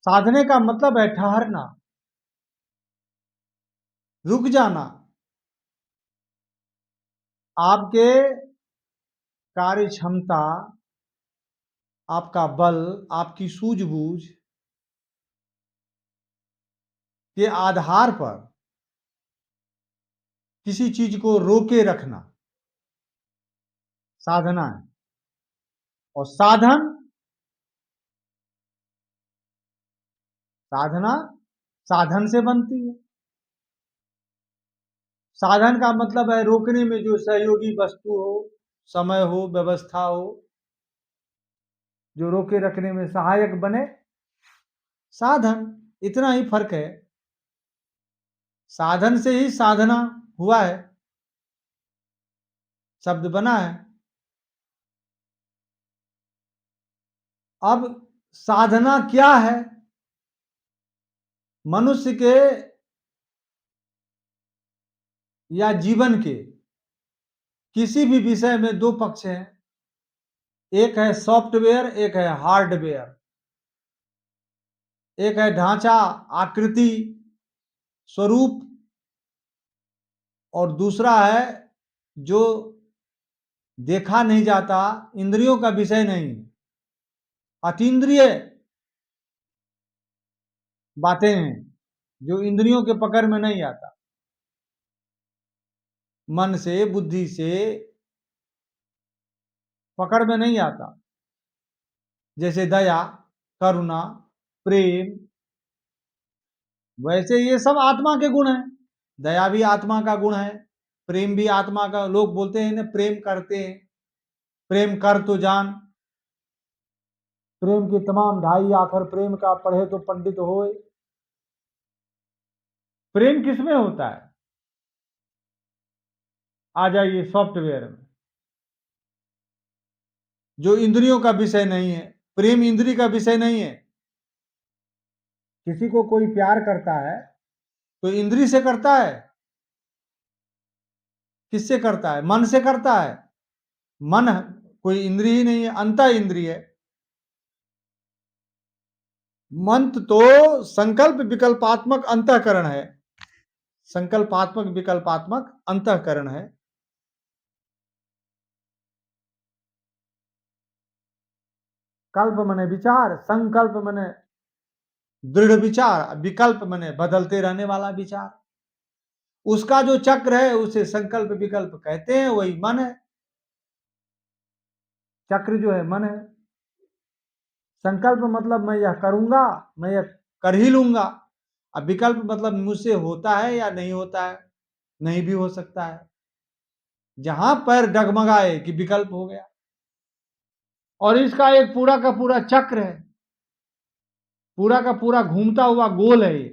साधने का मतलब है ठहरना, रुक जाना। आपके कार्य क्षमता, आपका बल, आपकी सूझबूझ के आधार पर किसी चीज को रोके रखना साधना है। और साधना साधन से बनती है। साधन का मतलब है रोकने में जो सहयोगी वस्तु हो, समय हो, व्यवस्था हो, जो रोके रखने में सहायक बने, साधन। इतना ही फर्क है। साधन से ही साधना हुआ है, शब्द बना है। अब साधना क्या है? मनुष्य के या जीवन के किसी भी विषय में दो पक्ष हैं। एक है सॉफ्टवेयर, एक है हार्डवेयर। एक है ढांचा, आकृति, स्वरूप, और दूसरा है जो देखा नहीं जाता, इंद्रियों का विषय नहीं, अतीन्द्रिय बातें हैं, जो इंद्रियों के पकड़ में नहीं आता। मन से, बुद्धि से पकड़ में नहीं आता। जैसे दया, करुणा, प्रेम, वैसे ये सब आत्मा के गुण हैं। दया भी आत्मा का गुण है, प्रेम भी आत्मा का। लोग बोलते हैं ना प्रेम करते हैं, प्रेम कर तो जान, प्रेम की तमाम ढाई आखर प्रेम का पढ़े तो पंडित होए। प्रेम किसमें होता है? आ जाइए सॉफ्टवेयर में, जो इंद्रियों का विषय नहीं है। प्रेम इंद्रिय का विषय नहीं है। किसी को कोई प्यार करता है तो इंद्रिय से करता है? किससे करता है? मन से करता है। मन कोई इंद्रिय ही नहीं है, अंत इंद्रिय है। मन तो संकल्प विकल्पात्मक अंतःकरण है। संकल्पात्मक विकल्पात्मक अंतःकरण है। कल्प मने विचार, संकल्प मने दृढ़ विचार, विकल्प मने बदलते रहने वाला विचार। उसका जो चक्र है उसे संकल्प विकल्प कहते हैं, वही मन है। चक्र जो है मन है। संकल्प मतलब मैं यह करूंगा, मैं यह कर ही लूंगा। अब विकल्प मतलब मुझसे होता है या नहीं होता है, नहीं भी हो सकता है। जहां पैर डगमगाए कि विकल्प हो गया। और इसका एक पूरा का पूरा चक्र है, पूरा का पूरा घूमता हुआ गोल है ये।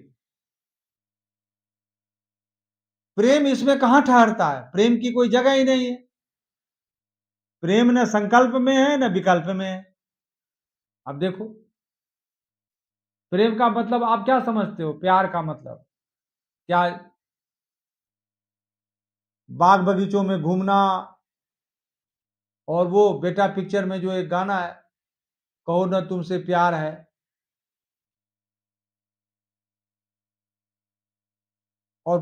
प्रेम इसमें कहां ठहरता है? प्रेम की कोई जगह ही नहीं है। प्रेम न संकल्प में है न विकल्प में है। अब देखो, प्रेम का मतलब आप क्या समझते हो? प्यार का मतलब क्या? बाग बगीचों में घूमना, और वो बेटा पिक्चर में जो एक गाना है, कहो न तुमसे प्यार है। और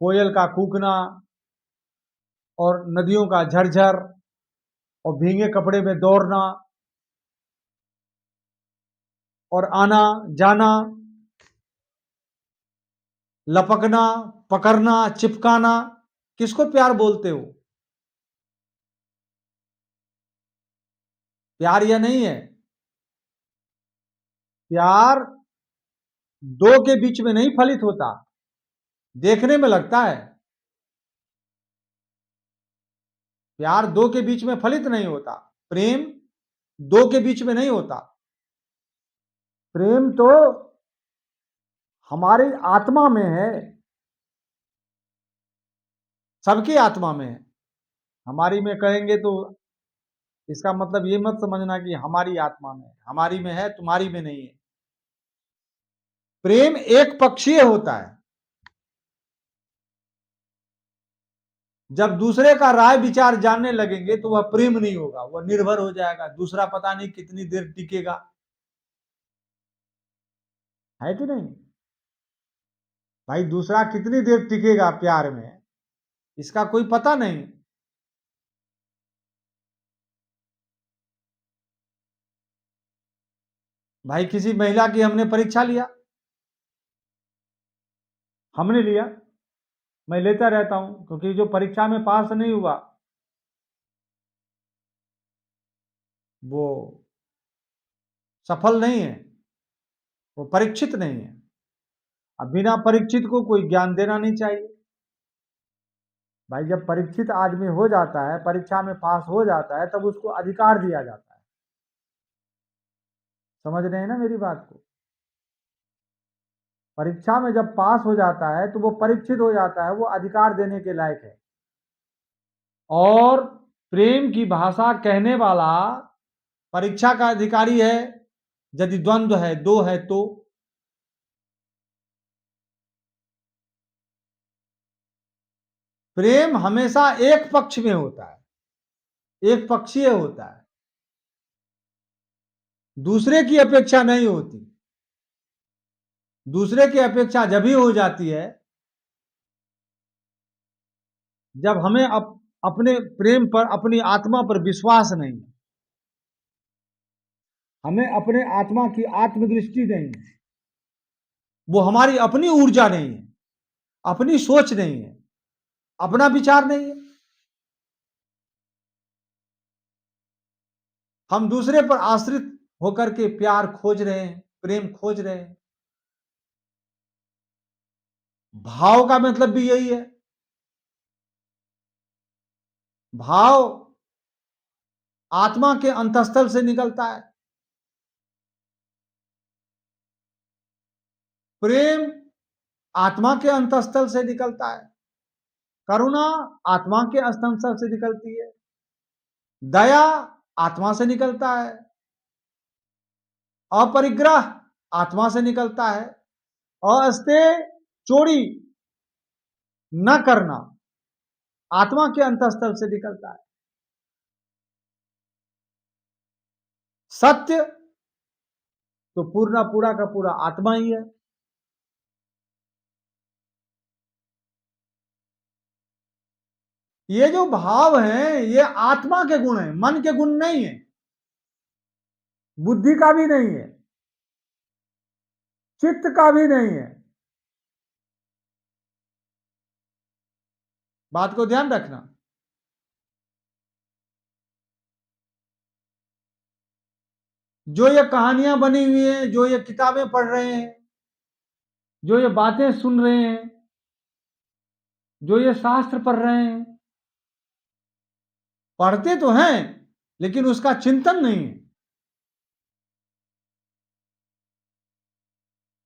कोयल का कूकना, और नदियों का झरझर, और भीगे कपड़े में दौड़ना, और आना जाना, लपकना, पकड़ना, चिपकाना, किसको प्यार बोलते हो? प्यार या नहीं है? प्यार दो के बीच में नहीं फलित होता, देखने में लगता है। प्यार दो के बीच में फलित नहीं होता। प्रेम दो के बीच में नहीं होता। प्रेम तो हमारी आत्मा में है, सबकी आत्मा में है। हमारी में कहेंगे तो इसका मतलब ये मत समझना कि हमारी आत्मा में है। हमारी में है, तुम्हारी में नहीं है। प्रेम एक पक्षीय होता है। जब दूसरे का राय विचार जानने लगेंगे तो वह प्रेम नहीं होगा, वह निर्भर हो जाएगा। दूसरा पता नहीं कितनी देर टिकेगा। है कि नहीं? भाई दूसरा कितनी देर टिकेगा प्यार में, इसका कोई पता नहीं। भाई किसी महिला की हमने परीक्षा लिया, हमने लिया, मैं लेता रहता हूं, क्योंकि जो परीक्षा में पास नहीं हुआ वो सफल नहीं है, वो परीक्षित नहीं है। अब बिना परीक्षित को कोई ज्ञान देना नहीं चाहिए। भाई जब परीक्षित आदमी हो जाता है, परीक्षा में पास हो जाता है, तब उसको अधिकार दिया जाता है। समझ रहे हैं ना मेरी बात को? परीक्षा में जब पास हो जाता है तो वो परीक्षित हो जाता है, वो अधिकार देने के लायक है। और प्रेम की भाषा कहने वाला परीक्षा का अधिकारी है, यदि द्वंद्व है, दो है तो। प्रेम हमेशा एक पक्ष में होता है, एक पक्षीय होता है, दूसरे की अपेक्षा नहीं होती। दूसरे की अपेक्षा जब ही हो जाती है जब हमें अपने प्रेम पर, अपनी आत्मा पर विश्वास नहीं है, हमें अपने आत्मा की आत्मदृष्टि नहीं है, वो हमारी अपनी ऊर्जा नहीं है, अपनी सोच नहीं है, अपना विचार नहीं है, हम दूसरे पर आश्रित होकर के प्यार खोज रहे हैं, प्रेम खोज रहे हैं। भाव का मतलब भी यही है। भाव आत्मा के अंतस्थल से निकलता है, प्रेम आत्मा के अंतस्थल से निकलता है, करुणा आत्मा के अंतस्थल से निकलती है, दया आत्मा से निकलता है, अपरिग्रह आत्मा से निकलता है, अस्ते चोरी न करना आत्मा के अंतस्थल से निकलता है, सत्य तो पूरा का पूरा आत्मा ही है। ये जो भाव है ये आत्मा के गुण है, मन के गुण नहीं है, बुद्धि का भी नहीं है, चित्त का भी नहीं है। बात को ध्यान रखना। जो ये कहानियां बनी हुई हैं, जो ये किताबें पढ़ रहे हैं, जो ये बातें सुन रहे हैं, जो ये शास्त्र पढ़ रहे हैं, पढ़ते तो हैं लेकिन उसका चिंतन नहीं है।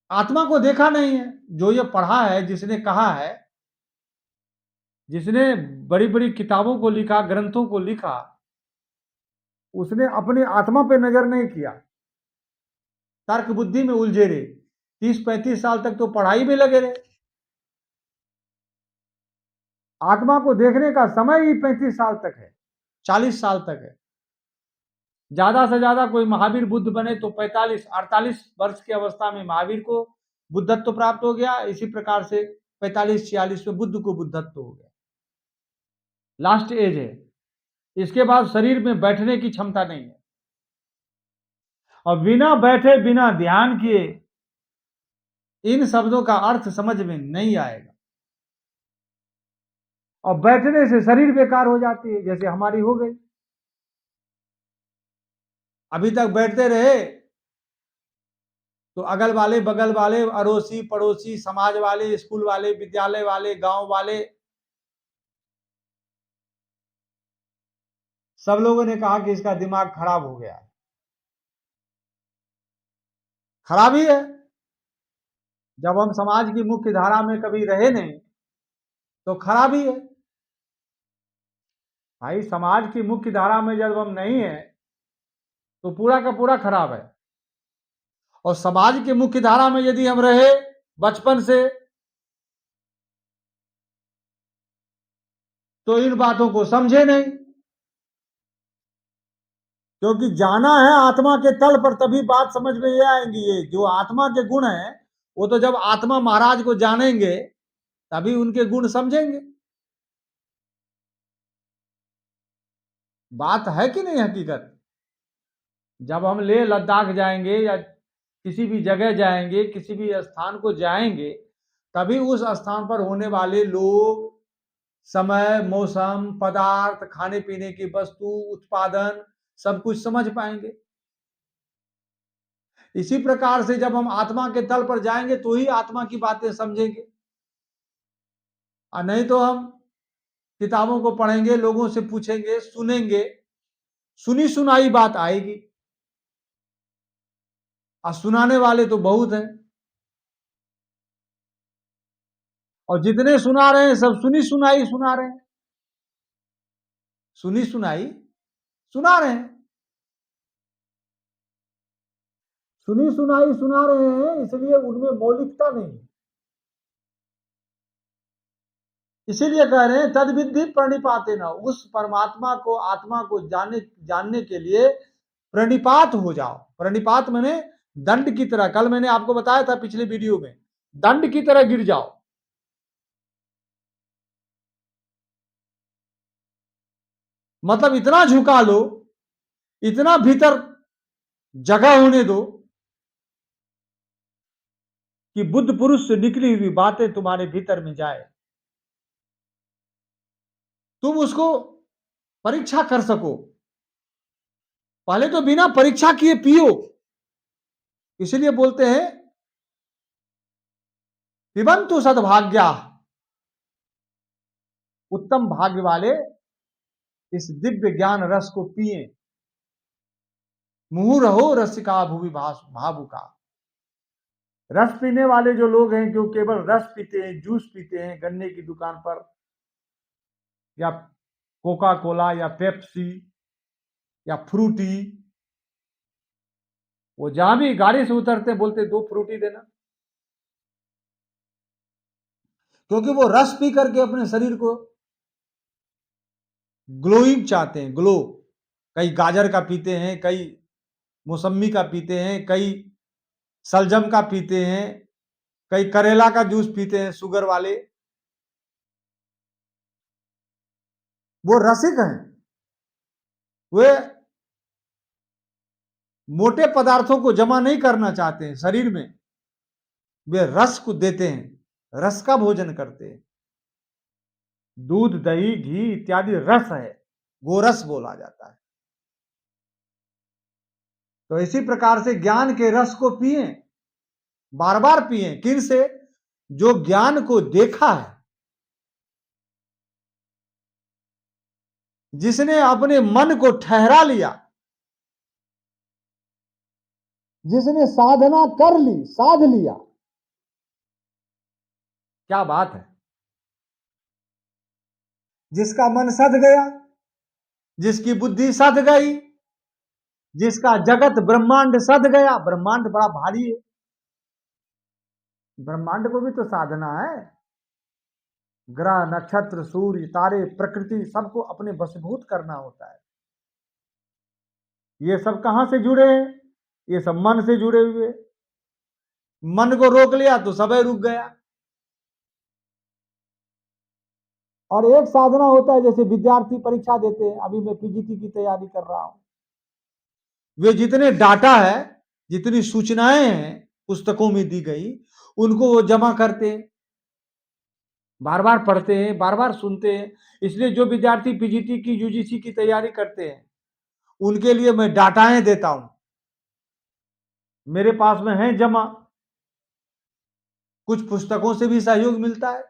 आत्मा को देखा नहीं है। जो ये पढ़ा है, जिसने कहा है, जिसने बड़ी बड़ी किताबों को लिखा, ग्रंथों को लिखा, उसने अपनी आत्मा पे नजर नहीं किया, तर्क बुद्धि में उलझे रहे, 30-35 साल तक तो पढ़ाई में लगे रहे। आत्मा को देखने का समय ही 35 साल तक है, 40 साल तक है। ज्यादा से ज्यादा कोई महावीर बुद्ध बने तो 45-48 वर्ष की अवस्था में महावीर को बुद्धत्व प्राप्त हो गया। इसी प्रकार से 45-46 में बुद्ध को बुद्धत्व हो गया, लास्ट एज है। इसके बाद शरीर में बैठने की क्षमता नहीं है, और बिना बैठे, बिना ध्यान किए इन शब्दों का अर्थ समझ में नहीं आएगा। और बैठने से शरीर बेकार हो जाती है, जैसे हमारी हो गई। अभी तक बैठते रहे तो अगल वाले, बगल वाले, अड़ोसी पड़ोसी, समाज वाले, स्कूल वाले, विद्यालय वाले, गांव वाले, सब लोगों ने कहा कि इसका दिमाग खराब हो गया। खराब ही है। जब हम समाज की मुख्य धारा में कभी रहे नहीं तो खराब ही है। भाई समाज की मुख्य धारा में जब हम नहीं है तो पूरा का पूरा खराब है। और समाज की मुख्य धारा में यदि हम रहे बचपन से, तो इन बातों को समझे नहीं, क्योंकि जाना है आत्मा के तल पर, तभी बात समझ में ये आएंगी। ये जो आत्मा के गुण है वो तो जब आत्मा महाराज को जानेंगे तभी उनके गुण समझेंगे। बात है कि नहीं हकीकत? जब हम लेह लद्दाख जाएंगे या किसी भी जगह जाएंगे, किसी भी स्थान को जाएंगे, तभी उस स्थान पर होने वाले लोग, समय, मौसम, पदार्थ, खाने पीने की वस्तु, उत्पादन, सब कुछ समझ पाएंगे। इसी प्रकार से जब हम आत्मा के तल पर जाएंगे तो ही आत्मा की बातें समझेंगे, और नहीं तो हम किताबों को पढ़ेंगे, लोगों से पूछेंगे, सुनेंगे, सुनी सुनाई बात आएगी, और सुनाने वाले तो बहुत हैं, और जितने सुना रहे हैं सब सुनी सुनाई सुना रहे हैं, सुनी सुनाई सुना रहे हैं, सुनी सुनाई सुना रहे हैं, इसलिए उनमें मौलिकता नहीं। इसीलिए कह रहे हैं तद विद्धि प्रणिपाते न, उस परमात्मा को, आत्मा को जानने के लिए प्रणिपात हो जाओ। प्रणिपात मैंने दंड की तरह, कल मैंने आपको बताया था पिछले वीडियो में, दंड की तरह गिर जाओ। मतलब इतना झुका लो, इतना भीतर जगह होने दो कि बुद्ध पुरुष से निकली हुई बातें तुम्हारे भीतर में जाए, तुम उसको परीक्षा कर सको। पहले तो बिना परीक्षा किए पियो, इसलिए बोलते हैं पिबंतु सद्भाग्या, उत्तम भाग्य वाले इस दिव्य ज्ञान रस को पिए। मुहुरहो रसिका भुवि भावुका, रस पीने वाले जो लोग हैं, जो केवल रस पीते हैं, जूस पीते हैं गन्ने की दुकान पर, या कोका कोला या पेप्सी या फ्रूटी, वो जहां भी गाड़ी से उतरते बोलते 2 फ्रूटी देना, क्योंकि वो रस पी करके अपने शरीर को ग्लोइंग चाहते हैं, ग्लो। कई गाजर का पीते हैं, कई मौसम्मी का पीते हैं, कई सलजम का पीते हैं, कई करेला का जूस पीते हैं शुगर वाले। वो रसिक हैं, वे मोटे पदार्थों को जमा नहीं करना चाहते हैं शरीर में, वे रस को देते हैं, रस का भोजन करते हैं। दूध, दही, घी इत्यादि रस है, गोरस बोला जाता है। तो इसी प्रकार से ज्ञान के रस को पिए, बार बार पिए। किन से? जो ज्ञान को देखा है, जिसने अपने मन को ठहरा लिया, जिसने साधना कर ली, साध लिया। क्या बात है! जिसका मन सध गया, जिसकी बुद्धि सध गई, जिसका जगत ब्रह्मांड सध गया। ब्रह्मांड बड़ा भारी है, ब्रह्मांड को भी तो साधना है। ग्रह, नक्षत्र, सूर्य, तारे, प्रकृति, सबको अपने वशीभूत करना होता है। ये सब कहां से जुड़े हैं? ये सब मन से जुड़े हुए। मन को रोक लिया तो समय रुक गया। और एक साधना होता है, जैसे विद्यार्थी परीक्षा देते हैं, अभी मैं पीजीटी की तैयारी कर रहा हूं, वे जितने डाटा है, जितनी सूचनाएं हैं पुस्तकों में दी गई, उनको वो जमा करते हैं, बार बार पढ़ते हैं, बार बार सुनते हैं। इसलिए जो विद्यार्थी पीजीटी की, यूजीसी की तैयारी करते हैं, उनके लिए मैं डाटाएं देता हूं, मेरे पास में है जमा। कुछ पुस्तकों से भी सहयोग मिलता है,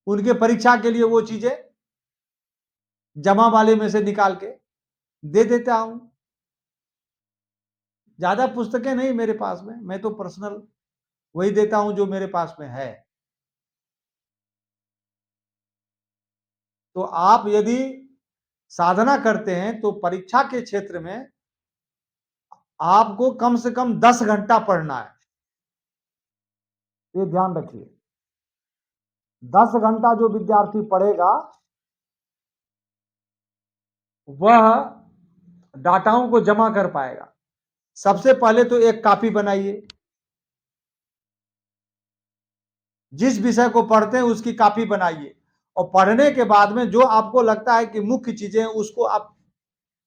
उनके परीक्षा के लिए वो चीजें जमा वाले में से निकाल के दे देता हूं। ज्यादा पुस्तकें नहीं मेरे पास में, मैं तो पर्सनल वही देता हूं जो मेरे पास में है। तो आप यदि साधना करते हैं तो परीक्षा के क्षेत्र में आपको कम से कम 10 घंटा पढ़ना है, ये ध्यान रखिए। 10 घंटा जो विद्यार्थी पढ़ेगा, वह डाटाओं को जमा कर पाएगा। सबसे पहले तो एक कॉपी बनाइए, जिस विषय को पढ़ते हैं उसकी कॉपी बनाइए और पढ़ने के बाद में जो आपको लगता है कि मुख्य चीजें हैं उसको आप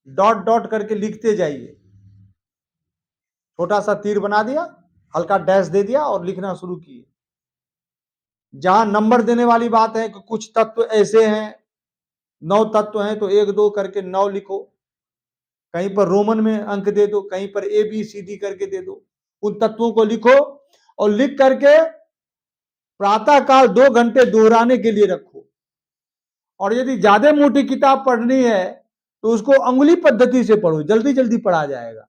डॉट डॉट करके लिखते जाइए। छोटा सा तीर बना दिया, हल्का डैश दे दिया और लिखना शुरू किए। जहां नंबर देने वाली बात है कि कुछ तत्व ऐसे हैं, 9 तत्व हैं तो 1 2 करके 9 लिखो। कहीं पर रोमन में अंक दे दो, कहीं पर ए बी सी डी करके दे दो। उन तत्वों को लिखो और लिख करके प्रातः काल 2 घंटे दोहराने के लिए रखो। और यदि ज्यादा मोटी किताब पढ़नी है तो उसको अंगुली पद्धति से पढ़ो, जल्दी जल्दी पढ़ा जाएगा।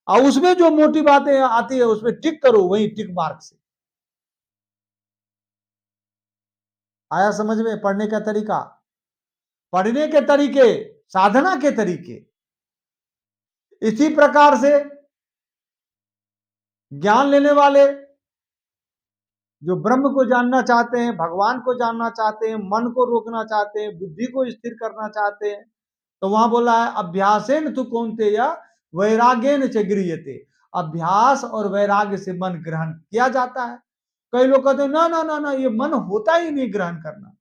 और उसमें जो मोटी बातें आती है उसमें टिक करो, वही टिक मार्क से। आया समझ में पढ़ने का तरीका, पढ़ने के तरीके, साधना के तरीके। इसी प्रकार से ज्ञान लेने वाले जो ब्रह्म को जानना चाहते हैं, भगवान को जानना चाहते हैं, मन को रोकना चाहते हैं, बुद्धि को स्थिर करना चाहते हैं, तो वहां बोला है अभ्यासेन तु कौन्तेय वैराग्येन च गृह्यते। अभ्यास और वैराग्य से मन ग्रहण किया जाता है। कई लोग कहते हैं ना ना ना ना, ये मन होता ही नहीं ग्रहण करना।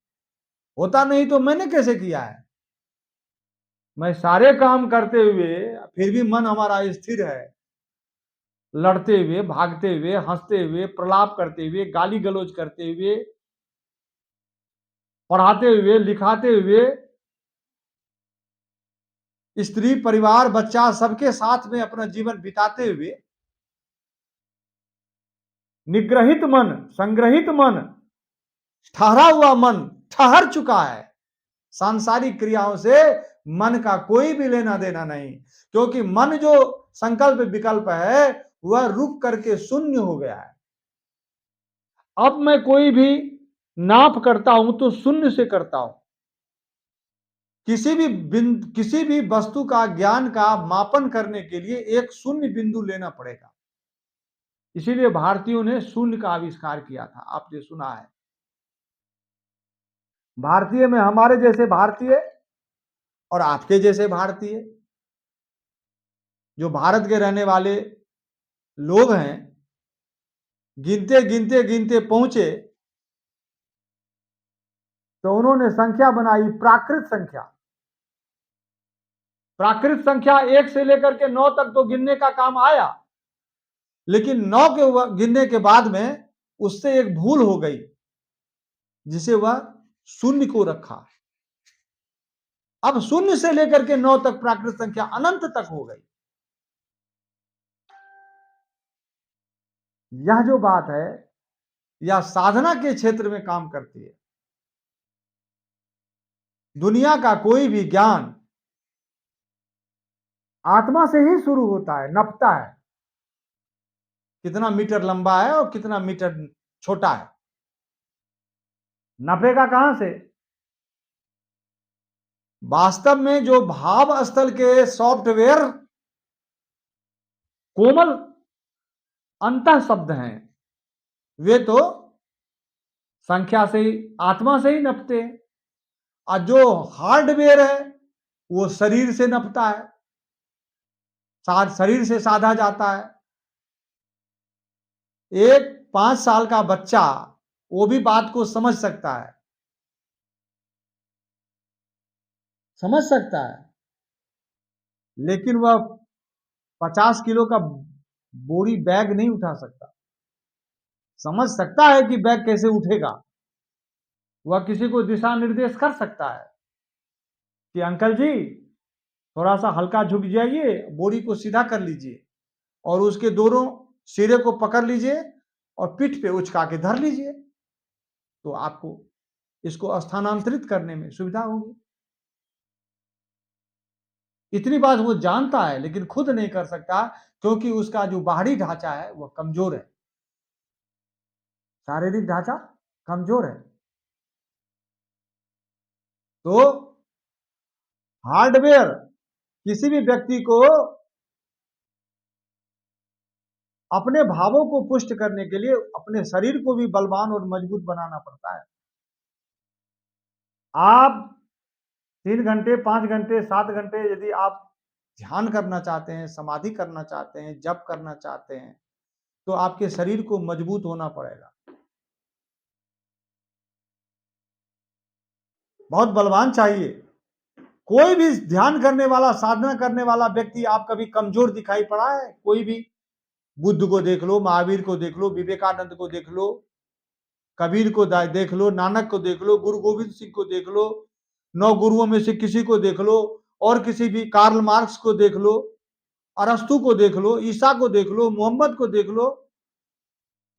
होता नहीं तो मैंने कैसे किया है? मैं सारे काम करते हुए फिर भी मन हमारा स्थिर है। लड़ते हुए, भागते हुए, हंसते हुए, प्रलाप करते हुए, गाली गलौज करते हुए, पढ़ाते हुए, लिखाते हुए, स्त्री परिवार बच्चा सबके साथ में अपना जीवन बिताते हुए निग्रहित मन, संग्रहित मन, ठहरा हुआ मन ठहर चुका है। सांसारिक क्रियाओं से मन का कोई भी लेना देना नहीं, क्योंकि मन जो संकल्प विकल्प है वह रुक करके शून्य हो गया है। अब मैं कोई भी नाप करता हूं तो शून्य से करता हूं। किसी भी वस्तु का ज्ञान का मापन करने के लिए एक शून्य बिंदु लेना पड़ेगा। इसीलिए भारतीयों ने शून्य का आविष्कार किया था, आपने सुना है। भारतीय में हमारे जैसे भारतीय और आपके जैसे भारतीय, जो भारत के रहने वाले लोग हैं, गिनते गिनते गिनते पहुंचे तो उन्होंने संख्या बनाई प्राकृत संख्या। प्राकृत संख्या 1 से लेकर के 9 तक तो गिनने का काम आया, लेकिन 9 के गिनने के बाद में उससे एक भूल हो गई, जिसे वह शून्य को रखा। अब शून्य से लेकर के 9 तक प्राकृत संख्या अनंत तक हो गई। यह जो बात है यह साधना के क्षेत्र में काम करती है। दुनिया का कोई भी ज्ञान आत्मा से ही शुरू होता है, नपता है कितना मीटर लंबा है और कितना मीटर छोटा है। नपेगा कहां से? वास्तव में जो भाव स्थल के सॉफ्टवेयर कोमल अंतः शब्द हैं, वे तो संख्या से ही, आत्मा से ही नपते हैं। और जो हार्डवेयर है वो शरीर से नपता है, शरीर से साधा जाता है। एक 5 साल का बच्चा वो भी बात को समझ सकता है, समझ सकता है, लेकिन वह 50 किलो का बोरी बैग नहीं उठा सकता। समझ सकता है कि बैग कैसे उठेगा, वह किसी को दिशा निर्देश कर सकता है कि अंकल जी थोड़ा सा हल्का झुक जाइए, बोरी को सीधा कर लीजिए और उसके दोनों सिरे को पकड़ लीजिए और पीठ पे उचका के धर लीजिए, तो आपको इसको स्थानांतरित करने में सुविधा होगी। इतनी बात वो जानता है लेकिन खुद नहीं कर सकता, क्योंकि उसका जो बाहरी ढांचा है वह कमजोर है, शारीरिक ढांचा कमजोर है। तो हार्डवेयर किसी भी व्यक्ति को अपने भावों को पुष्ट करने के लिए अपने शरीर को भी बलवान और मजबूत बनाना पड़ता है। आप 3 घंटे, 5 घंटे, 7 घंटे यदि आप ध्यान करना चाहते हैं, समाधि करना चाहते हैं, जप करना चाहते हैं, तो आपके शरीर को मजबूत होना पड़ेगा। बहुत बलवान चाहिए। कोई भी ध्यान करने वाला, साधना करने वाला व्यक्ति आप कभी कमजोर दिखाई पड़ा है? कोई भी? बुद्ध को देख लो, महावीर को देख लो, विवेकानंद को देख लो, कबीर को देख लो, नानक को देख लो, गुरु गोविंद सिंह को देख लो, 9 गुरुओं में से किसी को देख लो, और किसी भी कार्ल मार्क्स को देख लो, अरस्तु को देख लो, ईसा को देख लो, मोहम्मद को देख लो,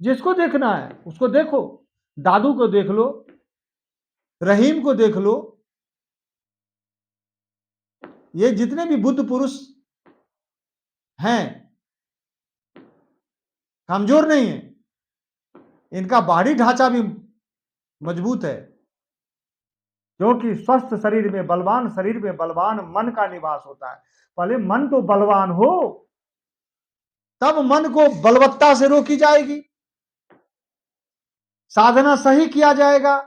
जिसको देखना है उसको देखो। दादू को देख लो, रहीम को देख लो, ये जितने भी बुद्ध पुरुष हैं कमजोर नहीं है, इनका बाहरी ढांचा भी मजबूत है, क्योंकि स्वस्थ शरीर में बलवान, शरीर में बलवान मन का निवास होता है। पहले मन तो बलवान हो, तब मन को बलवत्ता से रोकी जाएगी, साधना सही किया जाएगा।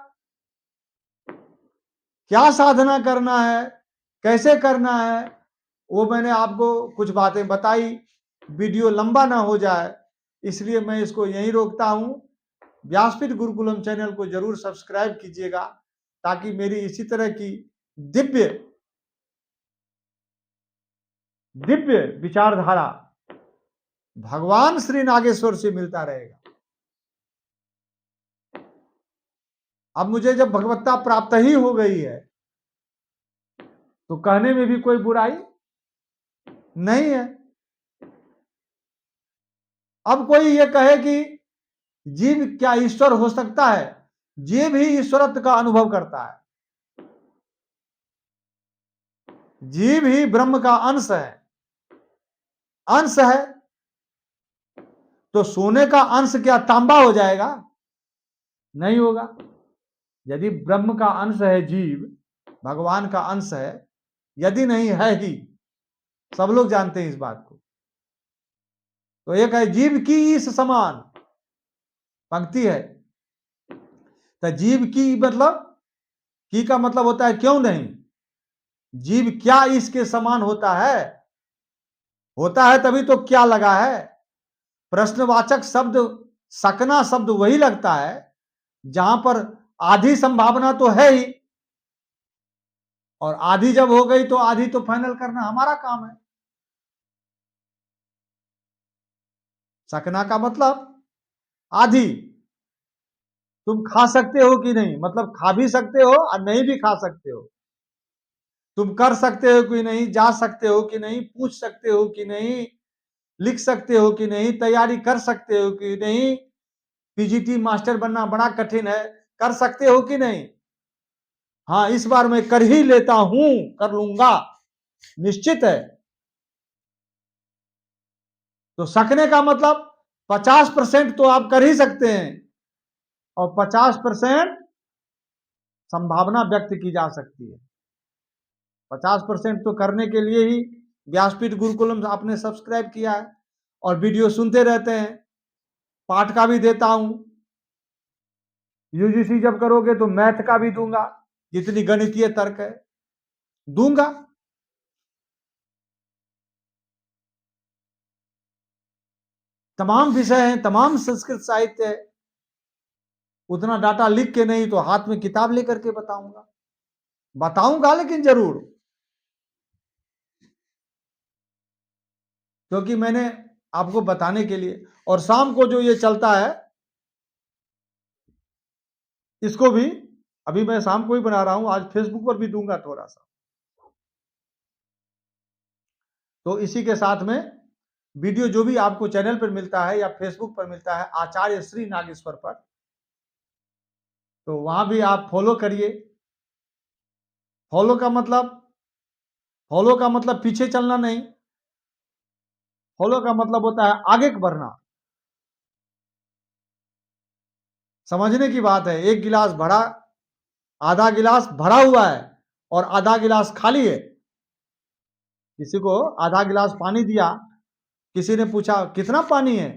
क्या साधना करना है, कैसे करना है, वो मैंने आपको कुछ बातें बताई। वीडियो लंबा ना हो जाए इसलिए मैं इसको यहीं रोकता हूं। व्यासपीठ गुरुकुलम चैनल को जरूर सब्सक्राइब कीजिएगा, ताकि मेरी इसी तरह की दिव्य दिव्य विचारधारा भगवान श्री नागेश्वर से मिलता रहेगा। अब मुझे जब भगवत्ता प्राप्त ही हो गई है तो कहने में भी कोई बुराई नहीं है। अब कोई ये कहे कि जीव क्या ईश्वर हो सकता है? जीव ही ईश्वरत्व का अनुभव करता है, जीव ही ब्रह्म का अंश है। अंश है तो सोने का अंश क्या तांबा हो जाएगा? नहीं होगा। यदि ब्रह्म का अंश है जीव, भगवान का अंश है, यदि नहीं है ही, सब लोग जानते हैं इस बात को, तो एक है जीव की इस समान पंक्ति है। तो जीव की मतलब, की का मतलब होता है क्यों नहीं। जीव क्या इसके समान होता है? होता है तभी तो क्या लगा है। प्रश्नवाचक शब्द, सकना शब्द वही लगता है जहां पर आधी संभावना तो है ही, और आधी जब हो गई तो आधी तो फाइनल करना हमारा काम है। सकना का मतलब आधी। तुम खा सकते हो कि नहीं, मतलब खा भी सकते हो और नहीं भी खा सकते हो। तुम कर सकते हो कि नहीं, जा सकते हो कि नहीं, पूछ सकते हो कि नहीं, लिख सकते हो कि नहीं, तैयारी कर सकते हो कि नहीं, पीजीटी मास्टर बनना बड़ा कठिन है, कर सकते हो कि नहीं? हाँ, इस बार मैं कर ही लेता हूं, कर लूंगा, निश्चित है। तो सकने का मतलब 50% तो आप कर ही सकते हैं, और 50% संभावना व्यक्त की जा सकती है। 50% तो करने के लिए ही व्यासपीठ गुरुकुलम आपने सब्सक्राइब किया है और वीडियो सुनते रहते हैं। पाठ का भी देता हूं, यूजीसी जब करोगे तो मैथ का भी दूंगा, जितनी गणितीय तर्क है दूंगा। तमाम विषय हैं, तमाम संस्कृत साहित्य है। उतना डाटा लिख के नहीं तो हाथ में किताब लेकर के बताऊंगा, बताऊंगा लेकिन जरूर, क्योंकि मैंने आपको बताने के लिए। और शाम को जो ये चलता है इसको भी अभी मैं शाम को ही बना रहा हूं, आज फेसबुक पर भी दूंगा थोड़ा सा। तो इसी के साथ में वीडियो जो भी आपको चैनल पर मिलता है या फेसबुक पर मिलता है आचार्य श्री नागेश्वर पर, तो वहां भी आप फॉलो करिए। फॉलो का मतलब, फॉलो का मतलब पीछे चलना नहीं, फॉलो का मतलब होता है आगे बढ़ना। समझने की बात है, एक गिलास भरा, आधा गिलास भरा हुआ है और आधा गिलास खाली है। किसी को आधा गिलास पानी दिया, किसी ने पूछा कितना पानी है,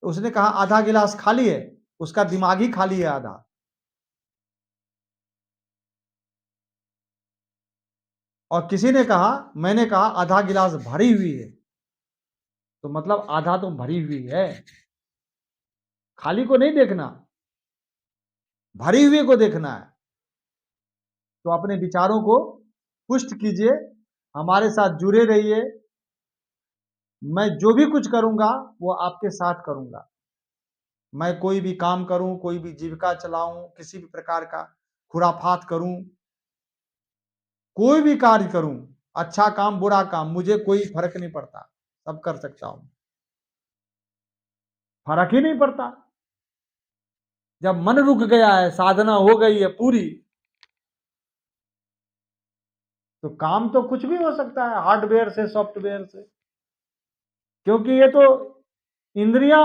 उसने कहा आधा गिलास खाली है, उसका दिमाग ही खाली है आधा। और किसी ने कहा, मैंने कहा आधा गिलास भरी हुई है, तो मतलब आधा तो भरी हुई है। खाली को नहीं देखना, भरी हुई को देखना है। तो अपने विचारों को पुष्ट कीजिए, हमारे साथ जुड़े रहिए। मैं जो भी कुछ करूंगा वो आपके साथ करूंगा। मैं कोई भी काम करूं, कोई भी जीविका चलाऊं, किसी भी प्रकार का खुराफात करूं, कोई भी कार्य करूं, अच्छा काम बुरा काम, मुझे कोई फर्क नहीं पड़ता, सब कर सकता हूं, फर्क ही नहीं पड़ता। जब मन रुक गया है, साधना हो गई है पूरी, तो काम तो कुछ भी हो सकता है, हार्डवेयर से सॉफ्टवेयर से, क्योंकि ये तो इंद्रिया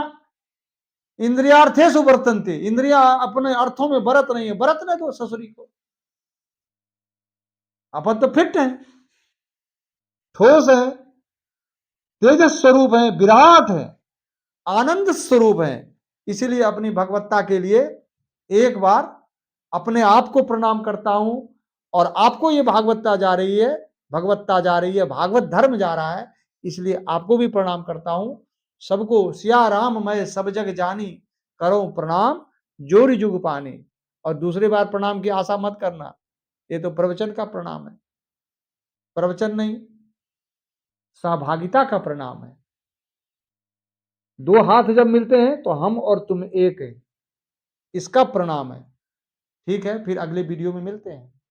इंद्रियार्थेषु वर्तन्ते, इंद्रिया अपने अर्थों में बरत नहीं है, बरतने दो ससुरी को। अपन तो फिट है, ठोस है, तेजस स्वरूप है, विराट है, आनंद स्वरूप है। इसीलिए अपनी भगवत्ता के लिए एक बार अपने आप को प्रणाम करता हूं, और आपको ये भागवत्ता जा रही है, भगवत्ता जा रही है, भागवत धर्म जा रहा है, इसलिए आपको भी प्रणाम करता हूं। सबको सिया राम मैं सब जग जानी, करो प्रणाम जोरी जुग पानी। और दूसरी बार प्रणाम की आशा मत करना, ये तो प्रवचन का प्रणाम है, प्रवचन नहीं, सहभागिता का प्रणाम है। दो हाथ जब मिलते हैं तो हम और तुम एक है, इसका प्रणाम है। ठीक है, फिर अगले वीडियो में मिलते हैं।